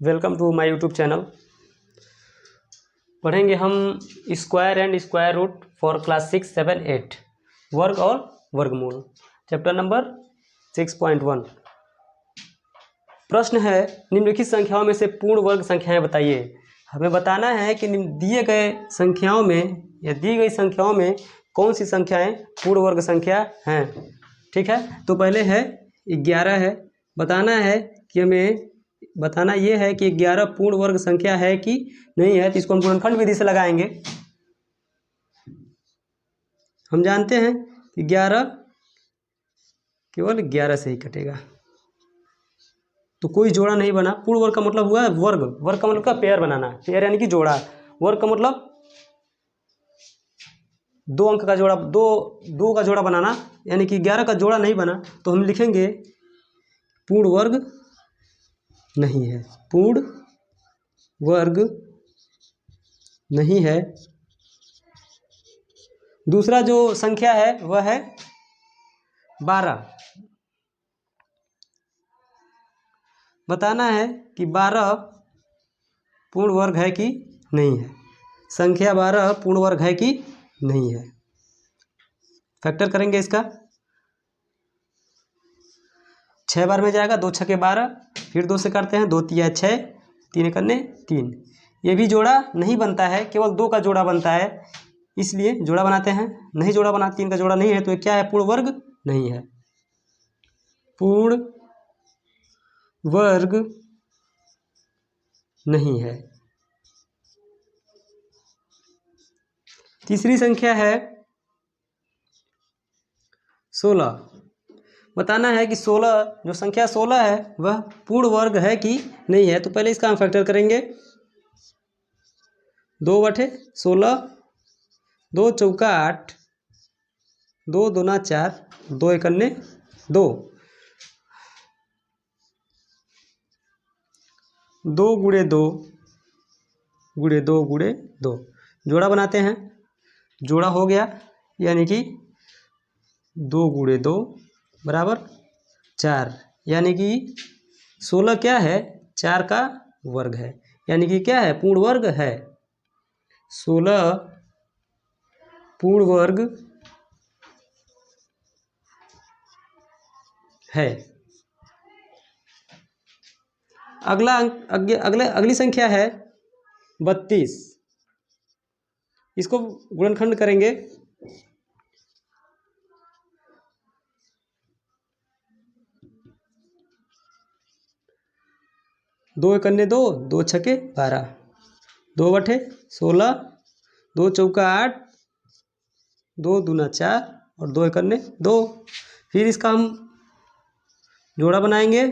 Welcome to my YouTube channel. पढ़ेंगे हम square and square root for class 6, 7, 8 वर्ग और वर्गमूल, चैप्टर नंबर 6.1। प्रश्न है, निम्नलिखित संख्याओं में से पूर्ण वर्ग संख्याएं बताइए। हमें बताना है कि दिए गए संख्याओं में या दी गई संख्याओं में कौन सी संख्याएं पूर्ण वर्ग संख्या हैं। ठीक है, तो पहले है 11 है। बताना है कि हमें बताना ये है कि 11 पूर्ण वर्ग संख्या है कि नहीं है, तो इसको हम गुणनखंड विधि से लगाएंगे। हम जानते हैं कि 11 केवल 11 से ही कटेगा, तो कोई जोड़ा नहीं बना। पूर्ण वर्ग का मतलब हुआ वर्ग, वर्ग का मतलब क्या, पेयर बनाना। पेयर यानी कि जोड़ा, वर्ग का मतलब दो अंक का जोड़ा, दो का जोड़ा बनाना, यानी कि 11 का जोड़ा नहीं बना, तो हम लिखेंगे पूर्ण वर्ग नहीं है, पूर्ण वर्ग नहीं है। दूसरा जो संख्या है वह है 12। बताना है कि 12 पूर्ण वर्ग है कि नहीं है। संख्या 12 पूर्ण वर्ग है कि नहीं है। फैक्टर करेंगे इसका, 6 बार में जाएगा, 2 छके 12, फिर 2 से करते हैं, 2 तिया 6, 3 करने 3। ये भी जोड़ा नहीं बनता है, केवल 2 का जोड़ा बनता है, इसलिए जोड़ा बनाते हैं। नहीं जोड़ा बना, 3 का जोड़ा नहीं है, तो ये क्या है, पूर्ण वर्ग नहीं है। पूर्ण वर्ग नहीं है। तीसरी संख्या है 16। बताना है कि 16 जो संख्या 16 है वह पूर्ण वर्ग है कि नहीं है। तो पहले इसका हम फैक्टर करेंगे, 2/16, 2 चौका 8, 2 दूना 4, 2 एकन्ने 2, 2 गुणे 2 गुणे 2 गुणे 2। जोड़ा बनाते हैं, जोड़ा हो गया, यानी कि 2 गुणे 2 बराबर 4, यानी कि 16 क्या है, 4 का वर्ग है, यानी कि क्या है, पूर्ण वर्ग है। 16 पूर्ण वर्ग है। अगली संख्या है 32। इसको गुणनखंड करेंगे, 2 एकन्ने 2, 2 छके 12, 2/16, 2 चौका 8, 2 दूना 4 और 2 एकन्ने 2। फिर इसका हम जोड़ा बनाएंगे,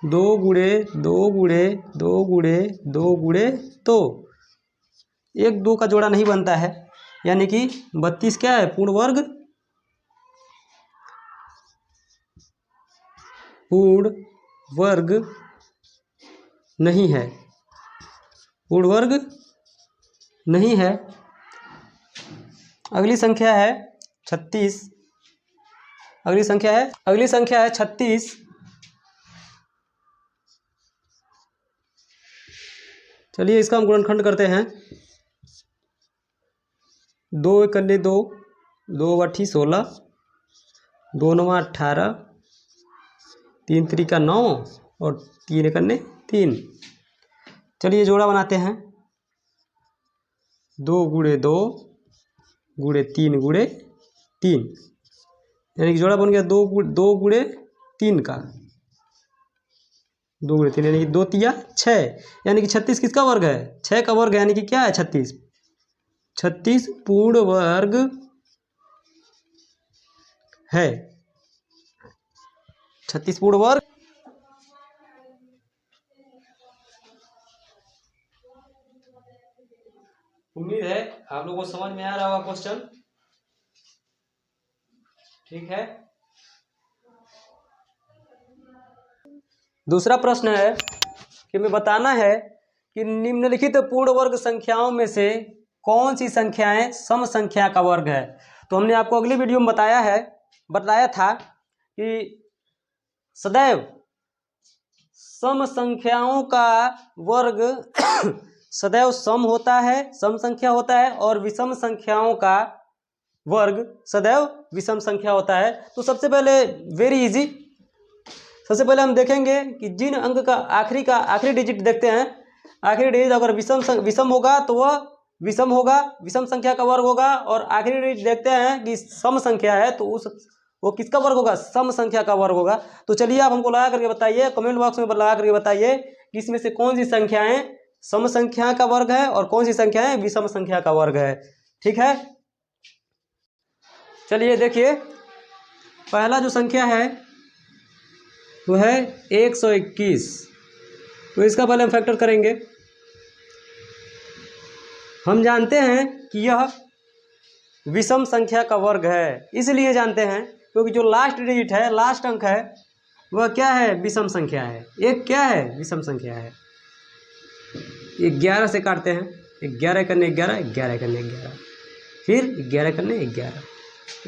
2 गुणे 2 गुणे 2 गुणे 2 गुणे 2। 1 2 का जोड़ा नहीं बनता है, यानी कि 32 क्या है, पूर्ण वर्ग, पूर्ण वर्ग नहीं है, पूर्ण वर्ग नहीं है। अगली संख्या है 36। अगली संख्या है 36। चलिए इसका हम गुणनखंड करते हैं, 2 एकन्ने 2, 2/16, 2 9 18, 3 त्रिका 9 और 3 एकन्ने 3। चलिए जोड़ा बनाते हैं, 2 गुणे 2 गुणे 3 गुणे 3, यानी कि जोड़ा बन गया 2 गुणे 3 का, 2 गुणे 3, यानी कि 2 तिया 6, यानी कि 36 किसका वर्ग है, 6 का वर्ग है, यानी कि क्या है, 36। 36 पूर्ण वर्ग है, 36 पूर्ण वर्ग। उम्मीद है आप लोगों को समझ में आ रहा होगा क्वेश्चन। ठीक है, दूसरा प्रश्न है कि हमें बताना है कि निम्नलिखित पूर्ण वर्ग संख्याओं में से कौन सी संख्याएं सम संख्या का वर्ग है। तो हमने आपको अगली वीडियो में बताया था कि सदैव सम संख्याओं का वर्ग सदैव सम होता है, सम संख्या होता है, और विषम संख्याओं का वर्ग सदैव विषम संख्या होता है। तो सबसे पहले वेरी इजी, सबसे पहले हम देखेंगे कि जिन अंक का आखिरी डिजिट देखते हैं, आखिरी डिजिट अगर विषम होगा तो वह विषम होगा, विषम संख्या का वर्ग होगा, और आखिरी डिजिट देखते हैं कि सम संख्या है तो वो किसका वर्ग होगा, सम संख्या का वर्ग होगा। तो चलिए आप हमको लगा करके बताइए, कमेंट बॉक्स में लगा करके बताइए कि इसमें से कौन सी संख्याएं सम संख्या का वर्ग है और कौन सी संख्याएं विषम संख्या का वर्ग है। ठीक है, चलिए देखिए, पहला जो संख्या है वो है 121। तो इसका पहले हम फैक्टर करेंगे। हम जानते हैं कि यह विषम संख्या का वर्ग है, इसलिए जानते हैं क्योंकि जो लास्ट डिजिट है, लास्ट अंक है, वह क्या है, विषम संख्या है। एक क्या है, विषम संख्या है। 11 से काटते हैं, 11 करने 11, 11 करने 11, फिर 11 करने 11,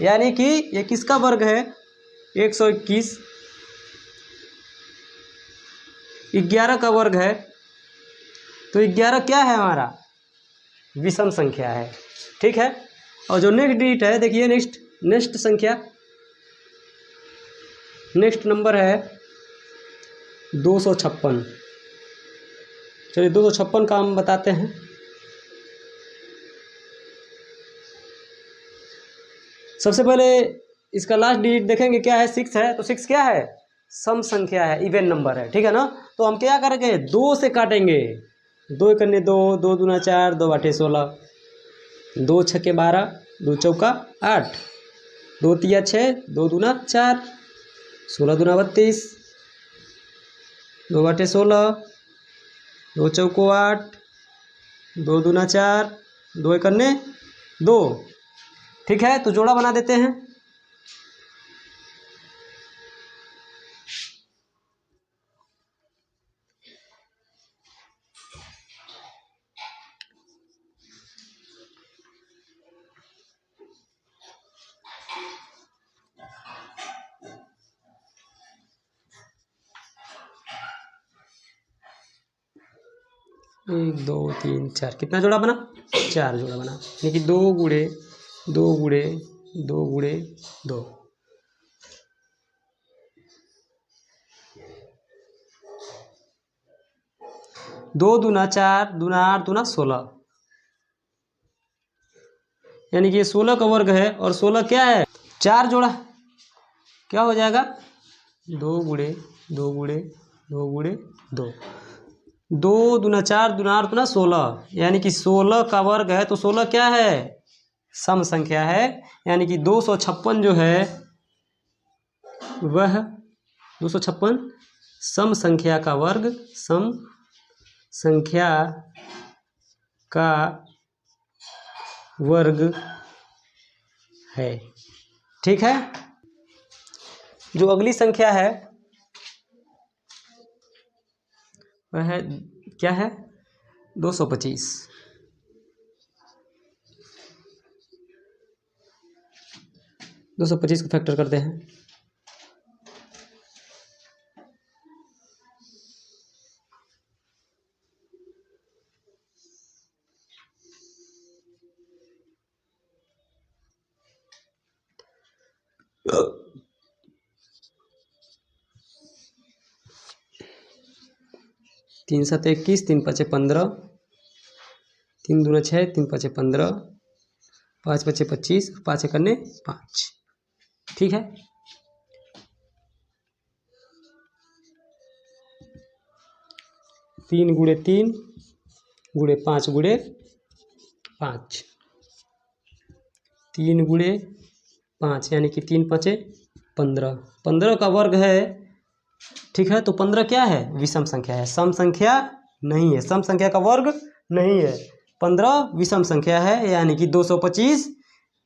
यानी कि ये किसका वर्ग है, 121, 11 का वर्ग है। तो 11 क्या है, हमारा विषम संख्या है। ठीक है, और जो नेक्स्ट डिजिट है, देखिए नेक्स्ट संख्या, नेक्स्ट नंबर है 256। चलिए 256 का हम बताते हैं। सबसे पहले इसका लास्ट डिजिट देखेंगे क्या है, 6 है। तो 6 क्या है, सम संख्या है, इवन नंबर है। ठीक है ना, तो हम क्या करेंगे, 2 से काटेंगे, 2 करने 2, 2 दूना 4, 2 बाटे 16, 2 छक्के 12, 2 चौका 8, 2 तिया 6, 2 दूना 4, 16 दूना 32, 2 बाटे 16, 2 चौको 8, 2 दूना 4, 2 करने 2। ठीक है, तो जोड़ा बना देते हैं। एक 2 3 4, कितना जोड़ा बना, 4 जोड़ा बना, यानी कि 2 गुणे 2 गुणे 2 गुणे 2, 2 दूना 4, दूना 8, दूना 16, यानी कि 16 का वर्ग है। और 16 क्या है, 4 जोड़ा, क्या हो जाएगा, 2 गुणे 2 गुणे 2 गुणे 2, 2 दूना 4, दूना 8, दूना 16, यानी कि 16 का वर्ग है। तो 16 क्या है, सम संख्या है, यानी कि 256 जो है वह 256 सम संख्या का वर्ग, सम संख्या का वर्ग है। ठीक है, जो अगली संख्या है वह है क्या है, 225। 225 को फैक्टर करते हैं। तीन 7 21, 3 5 15, 3 दूना 6, 3 5 15, 5 5 25, 5 करने 5। ठीक है, तीन गुणे 3 गुणे 5 गुणे 5, 3 गुणे 5, यानी कि 3 5 15, 15 का वर्ग है। ठीक है, तो 15 क्या है, विषम संख्या है, सम संख्या नहीं है, सम संख्या का वर्ग नहीं है। 15 विषम संख्या है, यानी कि 225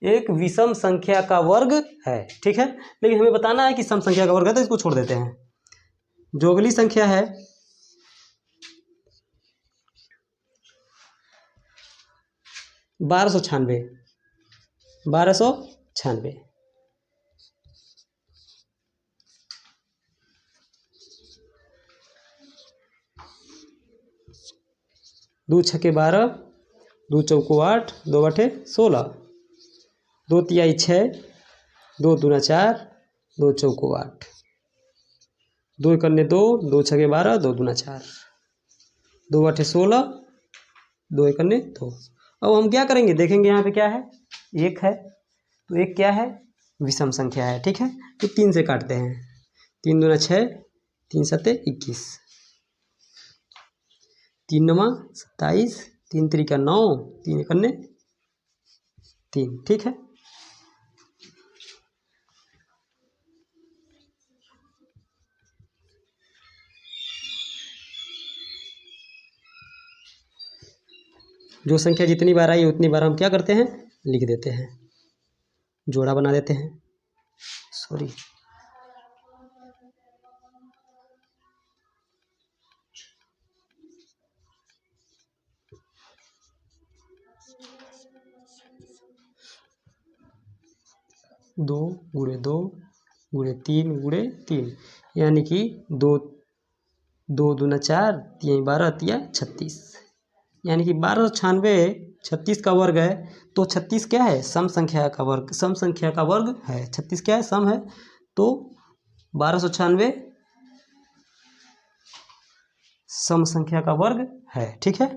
एक विषम संख्या का वर्ग है। ठीक है, लेकिन हमें बताना है कि सम संख्या का वर्ग है, तो इसको छोड़ देते हैं। जो अगली संख्या है 1296, 1296, दो छके 12, दो चौको 8, 2 बटे 16, 2 तिहाई 6, 2 दूना 4, 2 चौको 8, 2 एकन्ने 2, 2 छके 12, 2 दूना 4, 2 बटे 16, 2 एकन्ने 2। अब हम क्या करेंगे, देखेंगे यहाँ पे क्या है, 1 है, तो 1 क्या है, विषम संख्या है, ठीक है। तो 3 से काटते हैं, 3 दूना 6, 3 सत्ते 21, 3 नवा 27, 3 त्रिका 9, 3 एकन्ने 3, ठीक है। जो संख्या जितनी बार आई उतनी बार हम क्या करते हैं, लिख देते हैं, जोड़ा बना देते हैं, सॉरी। दो गुणे 2 गुणे 3 गुणे 3, यानी कि 2 2 दूना 4, 3 12, 3 36, यानी कि 1296 36 का वर्ग है। तो 36 क्या है, सम संख्या का वर्ग, सम संख्या का वर्ग है। 36 क्या है, सम है, तो 1296 सम संख्या का वर्ग है, ठीक है।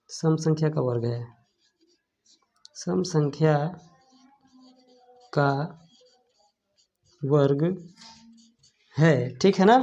सम संख्या का वर्ग है, सम संख्या का वर्ग है, ठीक है ना।